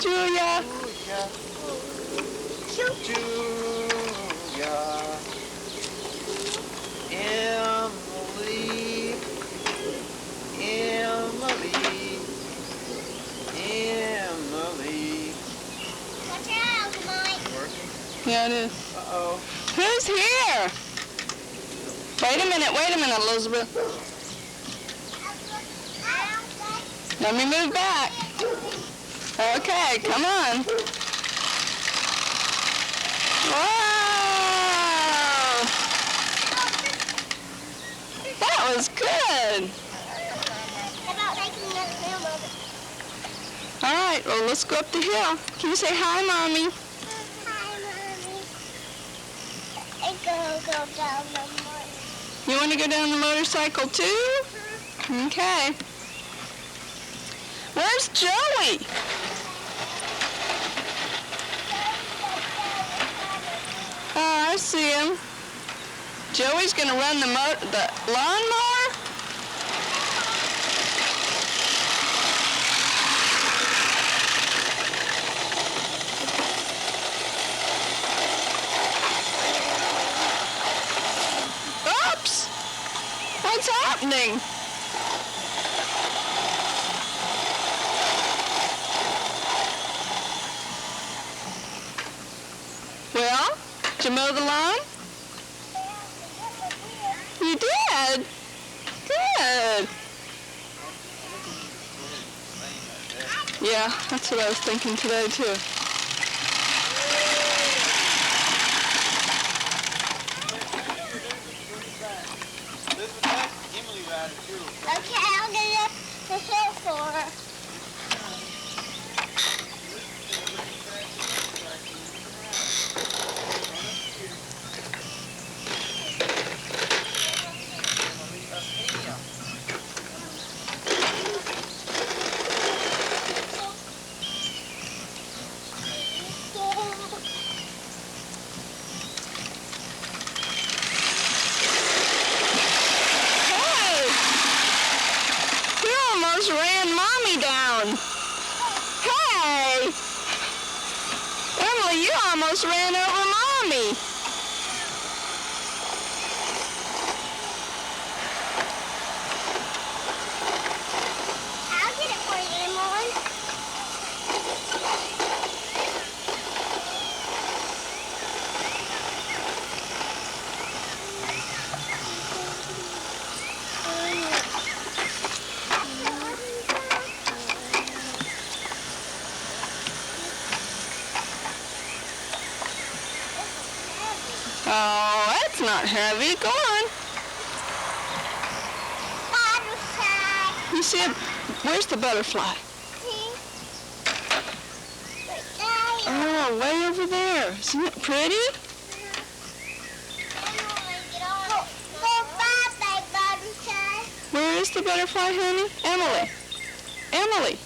Julia. Julia. Emily. Emily. Emily. Watch out, Mike. Working? Yeah, it is. Uh-oh. Who's here? Wait a minute, Elizabeth. Let me move back. Okay, come on. Wow! That was good. How about making another film of it? All right, well, let's go up the hill. Can you say hi, Mommy? Hi, Mommy. I go down the motorcycle. You want to go down the motorcycle, too? Okay. Where's Joey? Oh, I see him. Joey's going to run the lawnmower? Oops! What's happening? Well, did you mow the lawn? You did? Good. Yeah, that's what I was thinking today, too. Okay, I'll get up the hill for her. Ran Mommy down. Hey! Emily, you almost ran over Mommy. I'll get it for you, Emily. Oh, that's not heavy. Go on. Butterfly. You see it? Where's the butterfly? See? Right there. Oh, way over there. Isn't it pretty? Emily, get on. Go bye, butterfly. Where is the butterfly, honey? Emily. Emily.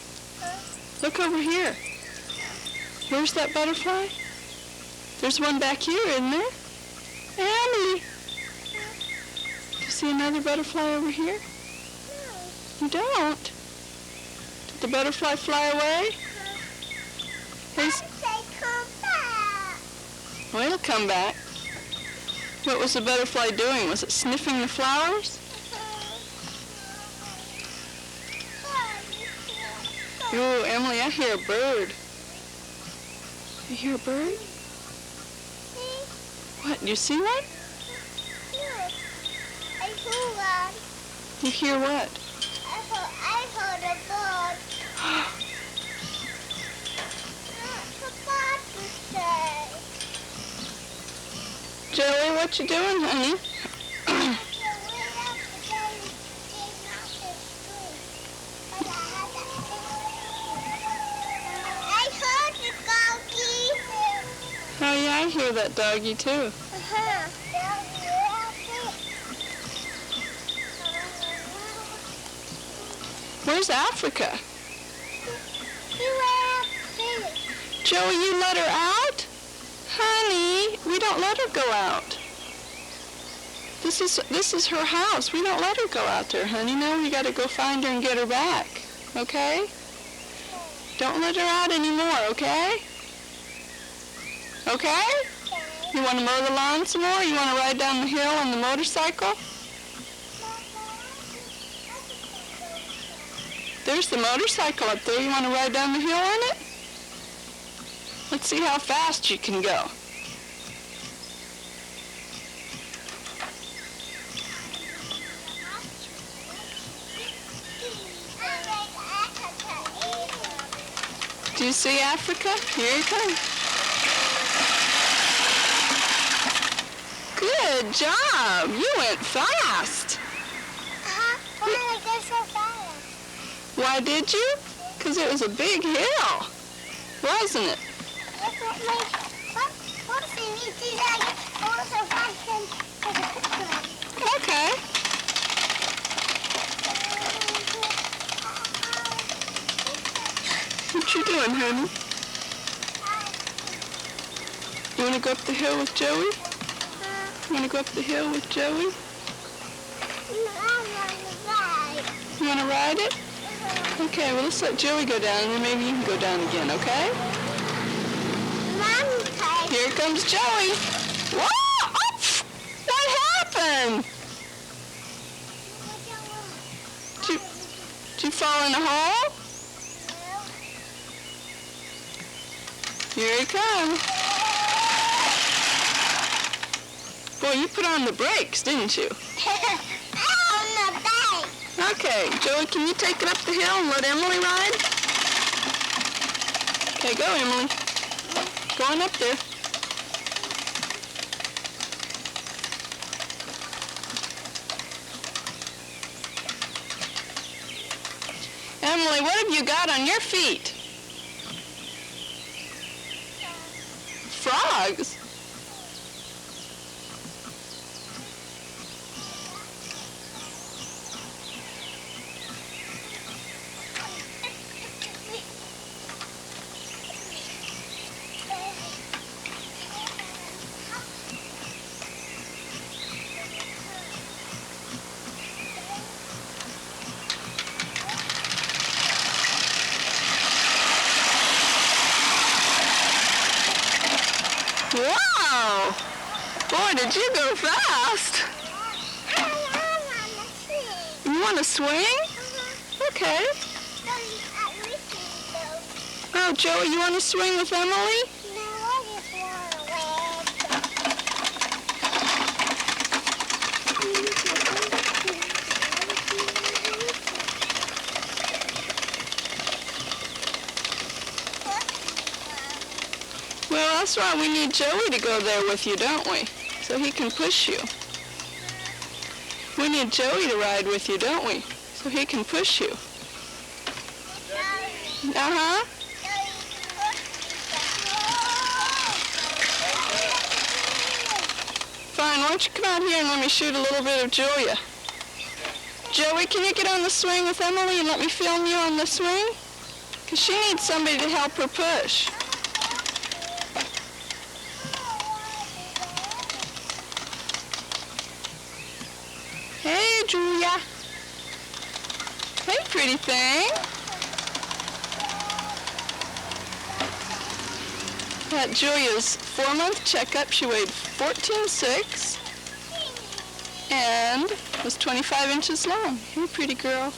Look over here. Where's that butterfly? There's one back here, isn't there? Emily. Do you see another butterfly over here? You don't? Did the butterfly fly away? I say come back. Well, it'll come back. What was the butterfly doing? Was it sniffing the flowers? Ooh, Emily, I hear a bird. You hear a bird? What, you see one? Look, I heard one. You hear what? I heard a bird. Look, a butterfly. Joey, what you doing, honey? Oh, yeah, I hear that doggy, too. Where's Africa? Joey, you let her out? Honey, we don't let her go out. This is her house. We don't let her go out there, honey. No, we got to go find her and get her back. Okay? Don't let her out anymore, okay? Okay? You want to mow the lawn some more? You want to ride down the hill on the motorcycle? There's the motorcycle up there. You want to ride down the hill on it? Let's see how fast you can go. Do you see Africa? Here you come. Good job. You went fast. Why did I go so fast? Why did you? Because it was a big hill, wasn't it? That's what they need to do that. Go so fast and take a picture. Okay. What you doing, honey? You want to go up the hill with Joey? You want to go up the hill with Joey? You want to ride it? Okay, well, let's let Joey go down, and then maybe you can go down again, okay? Here comes Joey. Whoa! Oh, what happened? Did you fall in a hole? Here he comes. Boy, you put on the brakes, didn't you? On the bank. Okay, Joey, can you take it up the hill and let Emily ride? Okay, go, Emily. Go on up there. Emily, what have you got on your feet? Frogs? Wow! Boy, did you go fast! You want to swing? Okay. Oh, Joey, you want to swing with Emily? Well, that's why we need Joey to go there with you, don't we? So he can push you. We need Joey to ride with you, don't we? So he can push you. Uh-huh. Fine, why don't you come out here and let me shoot a little bit of Julia. Joey, can you get on the swing with Emily and let me film you on the swing? Because she needs somebody to help her push. Hey, Julia. Hey, pretty thing. At Julia's 4-month checkup, she weighed 14.6 and was 25 inches long. Hey, pretty girl.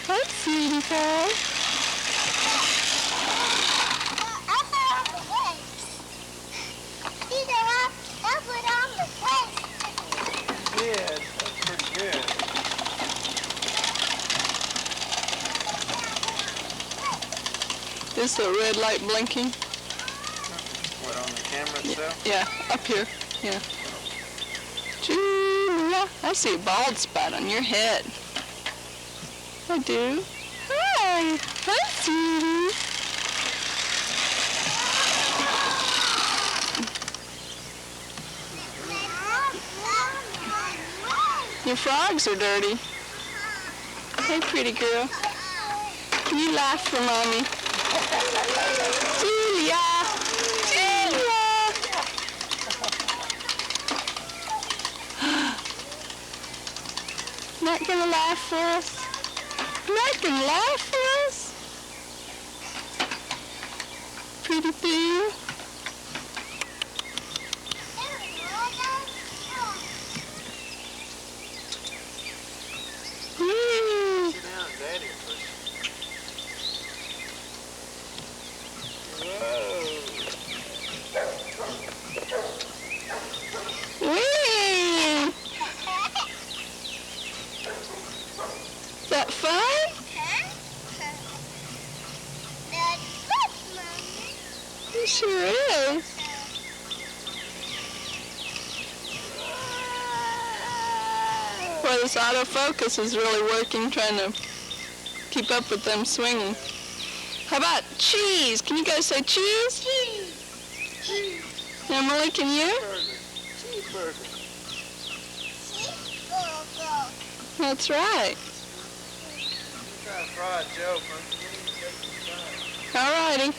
Hi, sweetie pie. Yeah, that's pretty good. Is the red light blinking? What, on the camera itself? Yeah, up here. Yeah. Julia, I see a bald spot on your head. I do. Hi. Hi, sweetie. Your frogs are dirty. Hey, pretty girl. Can you laugh for Mommy? Julia! Julia! Not gonna laugh for us? Not gonna laugh for us? pretty thing. Woo. Sit down, Daddy will push you. Whoa. Whee! Is that fun? It sure is. Boy, this autofocus is really working, trying to keep up with them swinging. How about cheese? Can you guys say cheese? Cheese. Cheese. Emily, can you? Cheeseburger. Cheeseburger. That's right. Try to fry a joke, huh? All righty.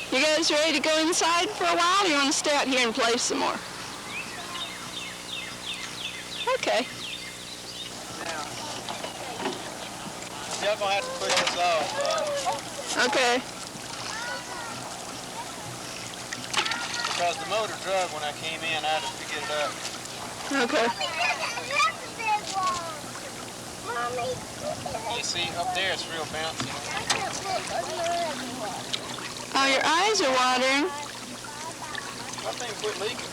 You guys ready to go inside for a while, or you want to stay out here and play some more? Okay. Now, y'all gonna have to push this off. Okay. Because the motor drug when I came in, I had to pick it up. Okay. You see, up there it's real bouncy. Oh, your eyes are watering. I think quit leaking.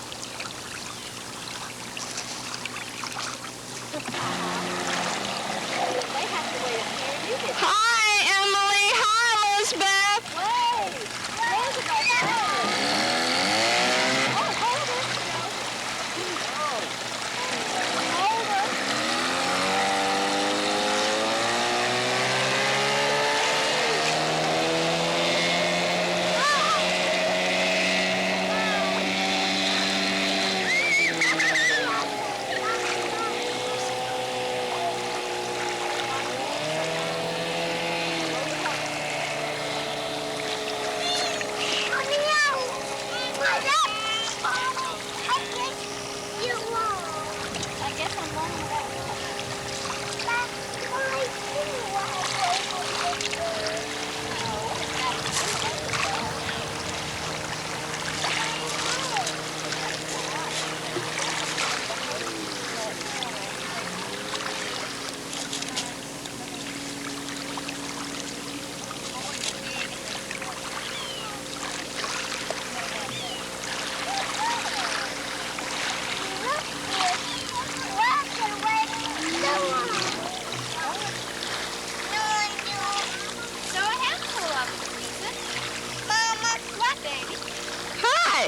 Hi, Emily. Hi, Elizabeth. Hi.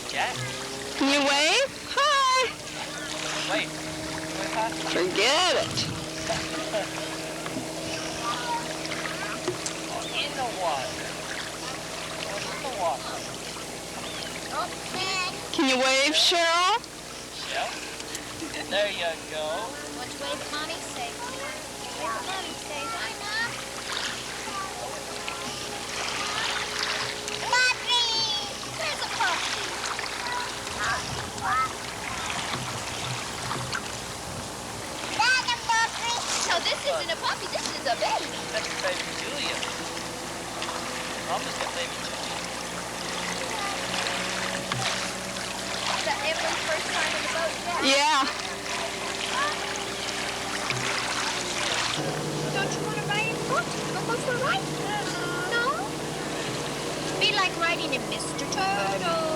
Jack? Can you wave? Hi. Wait. Forget it. In the water. In the water. Can you wave, Cheryl? Yep. There you go. Which way did Mommy say? Where did Mommy say? Hi, Mom. Puppy! There's a puppy. That's a puppy. No, this isn't a puppy. This is a baby. That's your baby Julia. Mama's got baby Julia. Is that Emily's first time in the boat? Yeah. Don't you want to ride in the boat? Go for a ride? No? Be like riding in Mr. Turtle.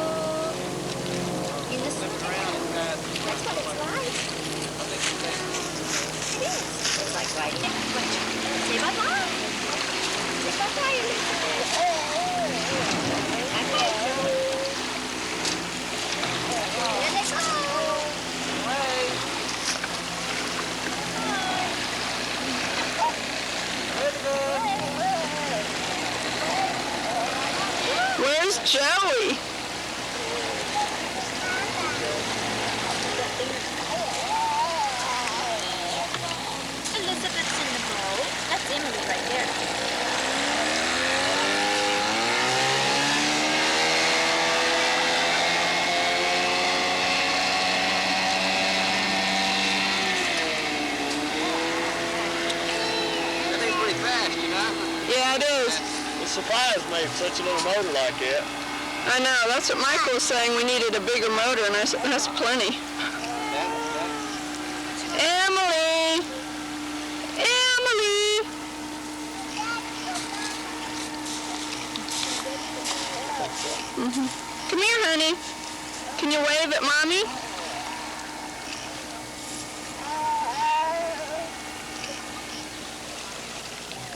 In the Look swimming around, pool. guys. That's what it's like. It is. It's like riding in a boat. Say bye-bye. Say bye-bye, Elizabeth. I'm there. Here they go. Where's Joey? Elizabeth's in the boat. That's Emily right there. That thing's pretty fast, you know? Yeah, it is. It's surprised me for such a little motor like that. I know, that's what Michael was saying. We needed a bigger motor, and I said, that's plenty. Emily! Emily! Come here, honey. Can you wave at Mommy?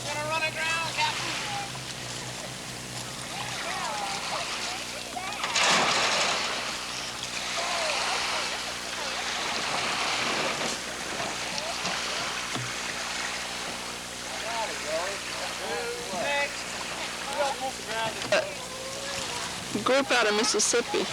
Gonna run it aground, Captain. Group out of Mississippi.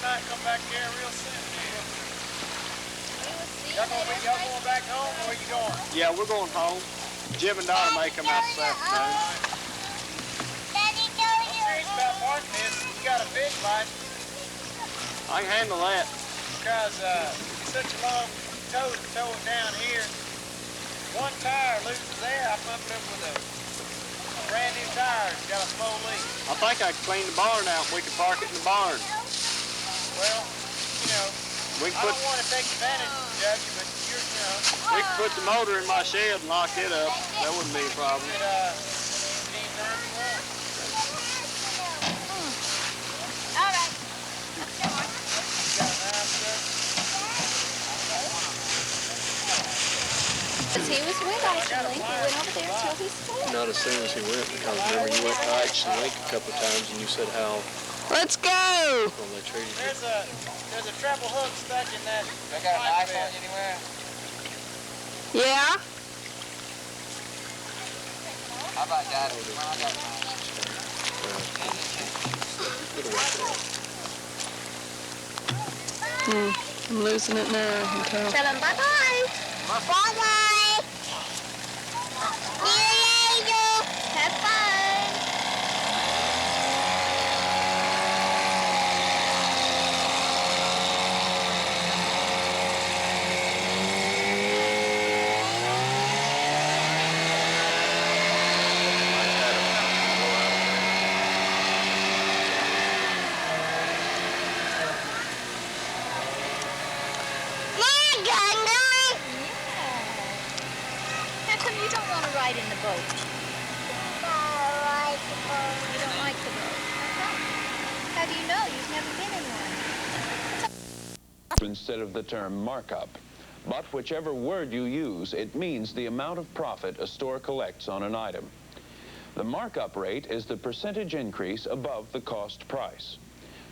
Might come back here real soon. Y'all going back home, or where you going? Yeah, we're going home. Jim and Donna may come out this afternoon. I'm serious about parking this. You got a fish license. I can handle that. Because it's such a long tow to tow it down here. One tire loses there, I pumped it up with a brand new tire. It's got a slow leak. I think I can clean the barn out and we can park it in the barn. Well, you know, I don't want to take advantage of you, Judge, but you're, you know. We can put the motor in my shed and lock it up. That wouldn't be a problem. Anytime you want. All right. You got an eye, sir? He was with actually. He went over there until he stopped. Not as soon as he went, because remember you went to Ike's and Link a couple of times and you said how Let's go! well they treated you. There's a treble hook stuck in that. They got an knife on you anywhere? Yeah? How about that? I got mine. I'm losing it now, I can tell. Tell him bye-bye. Bye-bye. See you later. Have fun. How come you don't want to ride in the boat? I like the boat. You don't like the boat? How come? How do you know? You've never been in one. Instead of the term markup. But whichever word you use, it means the amount of profit a store collects on an item. The markup rate is the percentage increase above the cost price.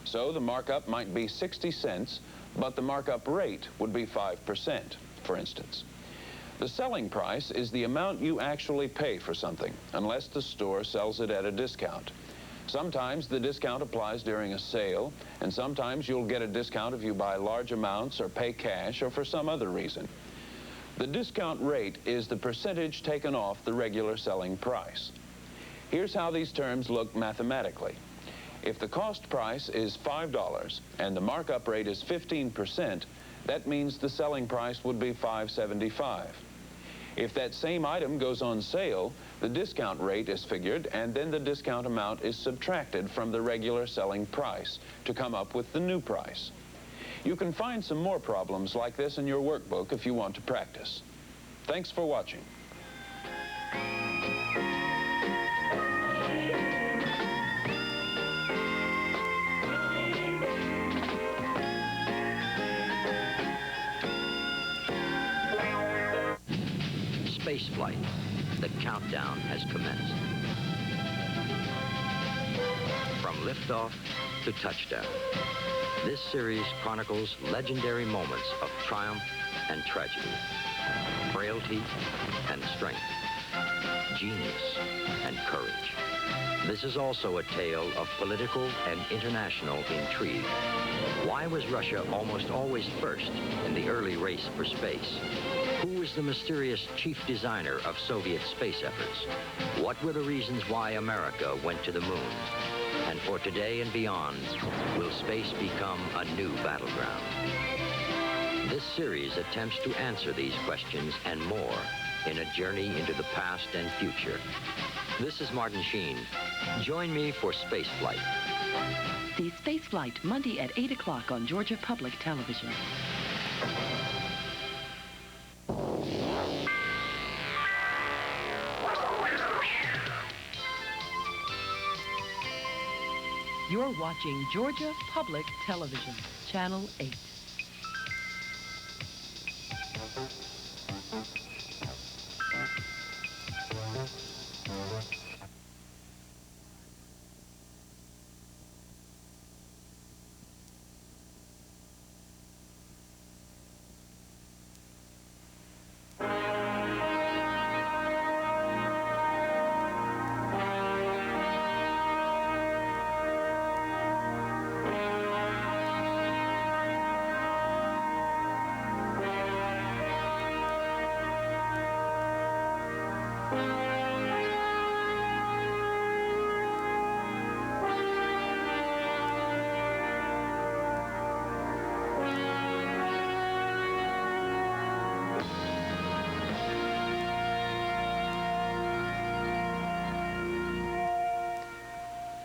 So the markup might be 60 cents, but the markup rate would be 5%, for instance. The selling price is the amount you actually pay for something, unless the store sells it at a discount. Sometimes the discount applies during a sale, and sometimes you'll get a discount if you buy large amounts or pay cash or for some other reason. The discount rate is the percentage taken off the regular selling price. Here's how these terms look mathematically. If the cost price is $5 and the markup rate is 15%, that means the selling price would be $5.75. If that same item goes on sale, the discount rate is figured, and then the discount amount is subtracted from the regular selling price to come up with the new price. You can find some more problems like this in your workbook if you want to practice. Thanks for watching. Space flight. The countdown has commenced. From liftoff to touchdown, this series chronicles legendary moments of triumph and tragedy, frailty and strength, genius and courage. This is also a tale of political and international intrigue. Why was Russia almost always first in the early race for space? Who was the mysterious chief designer of Soviet space efforts? What were the reasons why America went to the moon? And for today and beyond, will space become a new battleground? This series attempts to answer these questions and more in a journey into the past and future. This is Martin Sheen. Join me for Spaceflight. See Spaceflight Monday at 8 o'clock on Georgia Public Television. You're watching Georgia Public Television, Channel 8.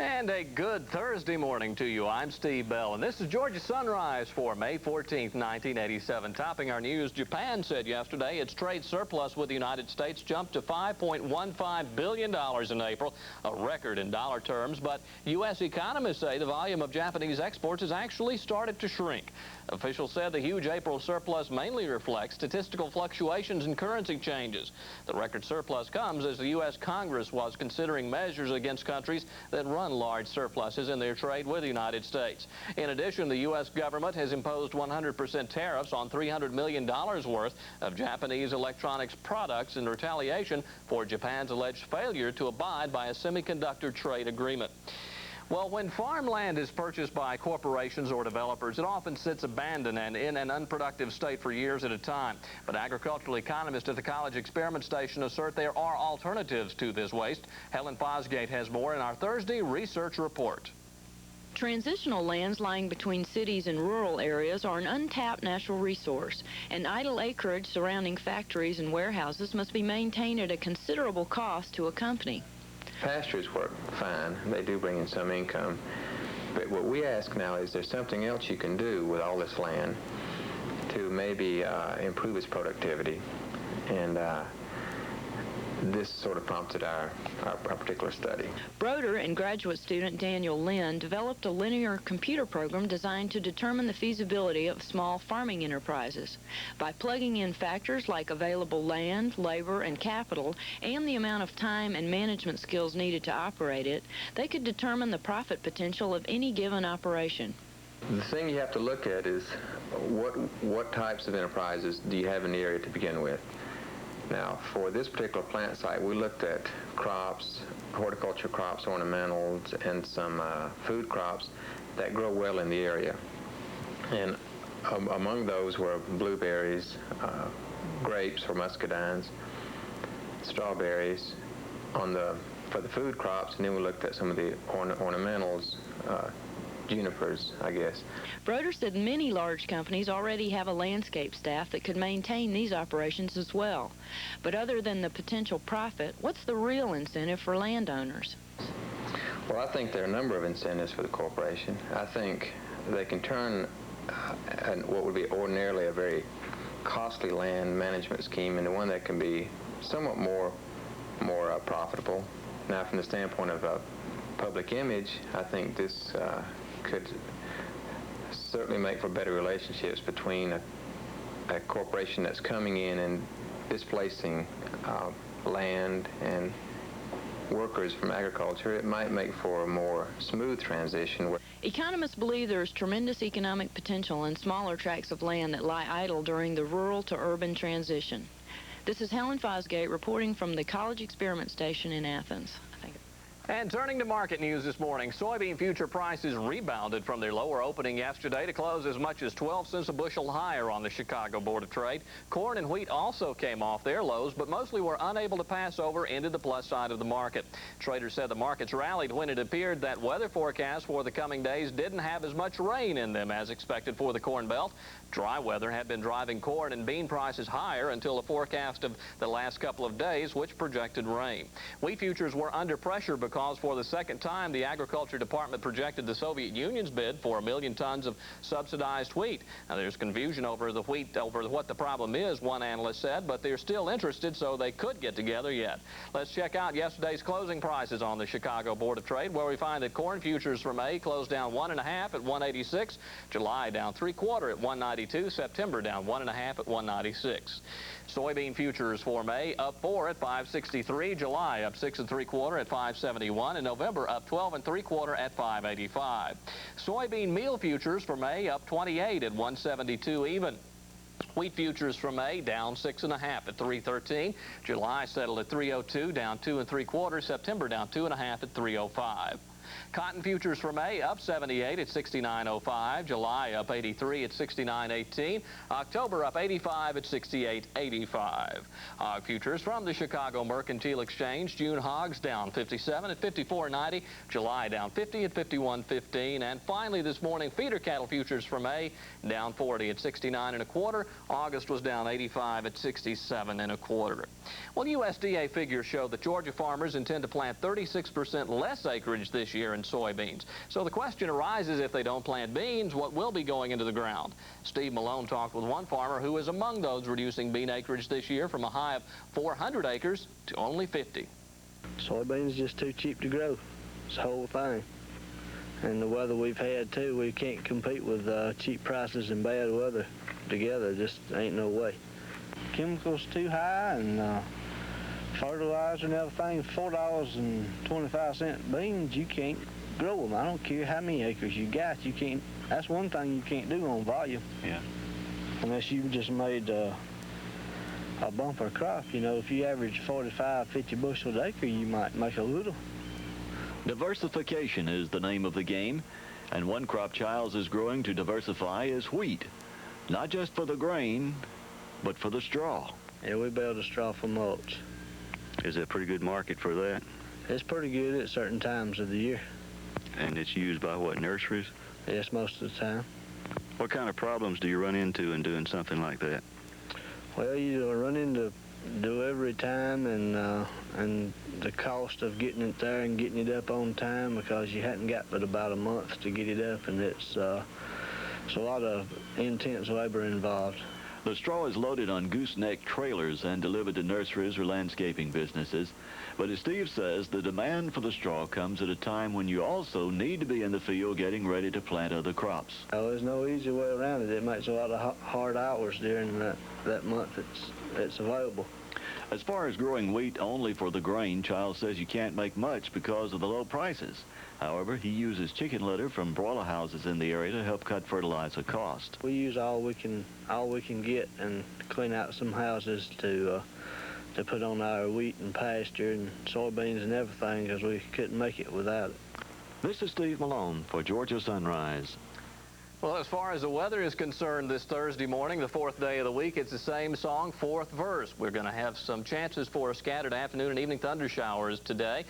And a good Thursday morning to you. I'm Steve Bell, and this is Georgia Sunrise for May 14th, 1987. Topping our news, Japan said yesterday its trade surplus with the United States jumped to $5.15 billion in April, a record in dollar terms. But U.S. economists say the volume of Japanese exports has actually started to shrink. Officials said the huge April surplus mainly reflects statistical fluctuations in currency changes. The record surplus comes as the U.S. Congress was considering measures against countries that run large surpluses in their trade with the United States. In addition, the U.S. government has imposed 100% tariffs on $300 million worth of Japanese electronics products in retaliation for Japan's alleged failure to abide by a semiconductor trade agreement. Well, when farmland is purchased by corporations or developers, it often sits abandoned and in an unproductive state for years at a time. But agricultural economists at the College Experiment Station assert there are alternatives to this waste. Helen Fosgate has more in our Thursday research report. Transitional lands lying between cities and rural areas are an untapped natural resource, and idle acreage surrounding factories and warehouses must be maintained at a considerable cost to a company. Pastures work fine. They do bring in some income. But what we ask now is there something else you can do with all this land to maybe improve its productivity? And this sort of prompted our particular study. Broder and graduate student Daniel Lynn developed a linear computer program designed to determine the feasibility of small farming enterprises. By plugging in factors like available land, labor, and capital, and the amount of time and management skills needed to operate it, they could determine the profit potential of any given operation. The thing you have to look at is what types of enterprises do you have in the area to begin with? Now, for this particular plant site, we looked at crops, horticulture crops, ornamentals, and some food crops that grow well in the area. And among those were blueberries, grapes or muscadines, strawberries for the food crops, and then we looked at some of the ornamentals, junipers, I guess. Broder said many large companies already have a landscape staff that could maintain these operations as well. But other than the potential profit, what's the real incentive for landowners? Well, I think there are a number of incentives for the corporation. I think they can turn what would be ordinarily a very costly land management scheme into one that can be somewhat more profitable. Now, from the standpoint of public image, I think this could certainly make for better relationships between a corporation that's coming in and displacing land and workers from agriculture. It might make for a more smooth transition. Economists believe there is tremendous economic potential in smaller tracts of land that lie idle during the rural to urban transition. This is Helen Fosgate reporting from the College Experiment Station in Athens. And turning to market news this morning, soybean future prices rebounded from their lower opening yesterday to close as much as 12 cents a bushel higher on the Chicago Board of Trade. Corn and wheat also came off their lows, but mostly were unable to pass over into the plus side of the market. Traders said the markets rallied when it appeared that weather forecasts for the coming days didn't have as much rain in them as expected for the Corn Belt. Dry weather had been driving corn and bean prices higher until the forecast of the last couple of days, which projected rain. Wheat futures were under pressure because for the second time the Agriculture Department projected the Soviet Union's bid for 1 million tons of subsidized wheat. Now there's confusion over the wheat, over what the problem is, one analyst said, but they're still interested, so they could get together yet. Let's check out yesterday's closing prices on the Chicago Board of Trade, where we find that corn futures for May closed down 1.5 at 186, July down 3/4 at 192, September down 1.5 at 196. Soybean futures for May up 4 at 563, July up 6 3/4 at 571, and November up 12 3/4 at 585. Soybean meal futures for May up 28 at 172 even. Wheat futures for May down 6.5 at 313. July settled at 302, down 2 3/4. September down 2.5 at 305. Cotton futures for May up 78 at 69.05. July up 83 at 69.18. October up 85 at 68.85. Hog futures from the Chicago Mercantile Exchange. June hogs down 57 at 54.90. July down 50 at 51.15. And finally this morning, feeder cattle futures for May down 40 at 69 1/4. August was down 85 at 67 1/4. Well, USDA figures show that Georgia farmers intend to plant 36% less acreage this year in soybeans. So the question arises, if they don't plant beans, what will be going into the ground? Steve Malone talked with one farmer who is among those reducing bean acreage this year from a high of 400 acres to only 50. Soybeans just too cheap to grow. It's the whole thing. And the weather we've had too, we can't compete with cheap prices and bad weather together. Just ain't no way. Chemicals too high, and fertilizer and everything. $4.25 beans, you can't grow them. I don't care how many acres you got. You can't. That's one thing you can't do on volume. Yeah. Unless you just made a bumper crop. You know, if you average 45, 50 bushels an acre, you might make a little. Diversification is the name of the game, and one crop Childs is growing to diversify is wheat. Not just for the grain, but for the straw. Yeah, we bale the straw for mulch. Is there a pretty good market for that? It's pretty good at certain times of the year. And it's used by what, nurseries? Yes, most of the time. What kind of problems do you run into in doing something like that? Well, you run into delivery time and the cost of getting it there and getting it up on time, because you hadn't got but about a month to get it up, and it's a lot of intense labor involved. The straw is loaded on gooseneck trailers and delivered to nurseries or landscaping businesses. But as Steve says, the demand for the straw comes at a time when you also need to be in the field getting ready to plant other crops. Oh, there's no easy way around it. It makes a lot of hard hours during that month it's available. As far as growing wheat only for the grain, Childs says you can't make much because of the low prices. However, he uses chicken litter from broiler houses in the area to help cut fertilizer cost. We use all we can get and clean out some houses to put on our wheat and pasture and soybeans and everything, because we couldn't make it without it. This is Steve Malone for Georgia Sunrise. Well, as far as the weather is concerned this Thursday morning, the fourth day of the week, it's the same song, fourth verse. We're going to have some chances for scattered afternoon and evening thunder showers today.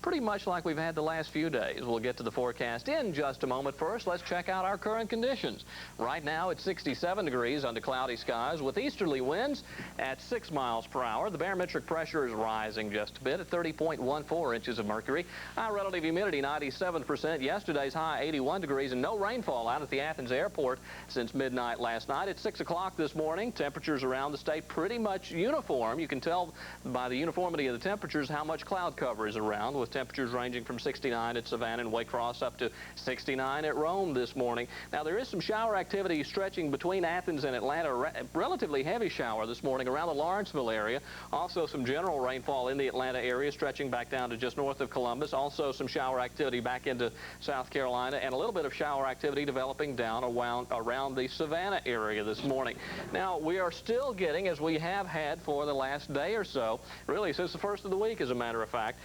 Pretty much like we've had the last few days. We'll get to the forecast in just a moment. First, let's check out our current conditions. Right now, it's 67 degrees under cloudy skies with easterly winds at 6 miles per hour. The barometric pressure is rising just a bit at 30.14 inches of mercury. Our relative humidity, 97%. Yesterday's high, 81 degrees, and no rainfall out at the Athens airport since midnight last night. At 6 o'clock this morning, temperatures around the state pretty much uniform. You can tell by the uniformity of the temperatures how much cloud cover is around, with temperatures ranging from 69 at Savannah and Waycross up to 69 at Rome this morning. Now, there is some shower activity stretching between Athens and Atlanta. Relatively heavy shower this morning around the Lawrenceville area. Also, some general rainfall in the Atlanta area stretching back down to just north of Columbus. Also, some shower activity back into South Carolina, and a little bit of shower activity developing down around the Savannah area this morning. Now, we are still getting, as we have had for the last day or so, really since the first of the week, as a matter of fact,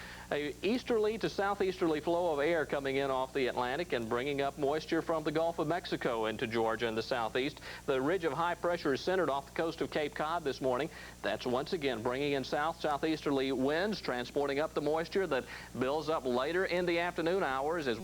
easterly to southeasterly flow of air coming in off the Atlantic and bringing up moisture from the Gulf of Mexico into Georgia and the southeast. The ridge of high pressure is centered off the coast of Cape Cod this morning. That's once again bringing in southeasterly winds, transporting up the moisture that builds up later in the afternoon hours as